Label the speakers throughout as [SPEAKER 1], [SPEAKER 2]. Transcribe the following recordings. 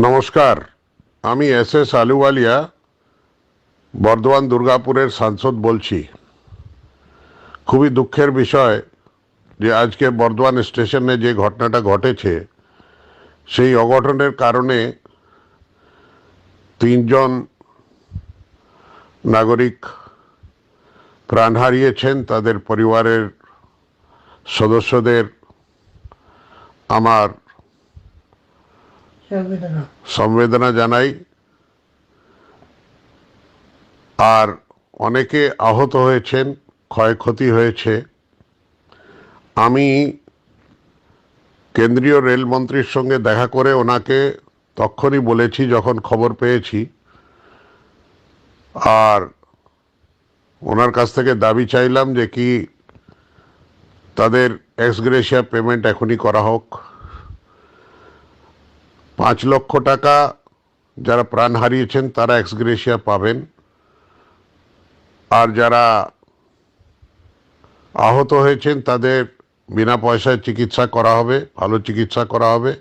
[SPEAKER 1] নমস্কার, আমি এস আলুওয়ালিয়া বর্ধমান দুর্গাপুরের সাংসদ বলছি। খুবই দুঃখের বিষয় যে আজকে বর্ধমান স্টেশনে যে ঘটনাটা ঘটেছে সেই অঘটনের কারণে তিনজন নাগরিক প্রাণ হারিয়েছেন। তাদের পরিবারের সদস্যদের আমার সমবেদনা জানাই। আর অনেকে আহত হয়েছেন, ক্ষয়ক্ষতি হয়েছে। আমি কেন্দ্রীয় রেলমন্ত্রীর সঙ্গে দেখা করে ওনাকে তখনই বলেছি যখন খবর পেয়েছি, আর ওনার কাছ থেকে দাবি চাইলাম যে কি তাদের এক্স গ্রেশিয়া পেমেন্ট এখনই করা হোক। 5 লক্ষ টাকা যারা প্রাণ হারিয়েছেন তারা এক্স গ্রেশিয়া পাবেন, আর যারা আহত হয়েছেন তাদের বিনা পয়সায় চিকিৎসা করা হবে, ভালো চিকিৎসা করা হবে।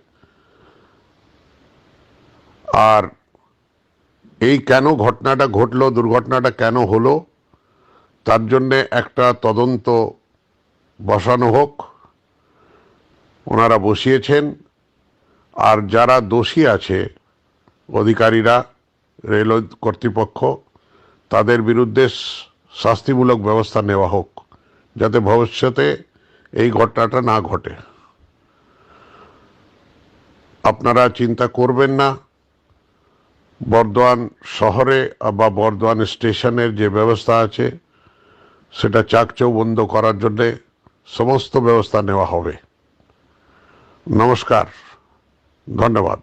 [SPEAKER 1] আর এই কেন ঘটনাটা ঘটলো, দুর্ঘটনাটা কেন হলো, তার জন্যে একটা তদন্ত বসানো হোক। ওনারা বসিয়েছেন। আর যারা দোষী আছে, অধিকারীরা, রেল কর্তৃপক্ষ, তাদের বিরুদ্ধে শাস্তিমূলক ব্যবস্থা নেওয়া হোক, যাতে ভবিষ্যতে এই ঘটনাটা না ঘটে। আপনারা চিন্তা করবেন না। বর্ধমান শহরে বা বর্ধমান স্টেশনের যে ব্যবস্থা আছে সেটা চাকচৌবন্ধ করার জন্যে সমস্ত ব্যবস্থা নেওয়া হবে। নমস্কার, ধন্যবাদ।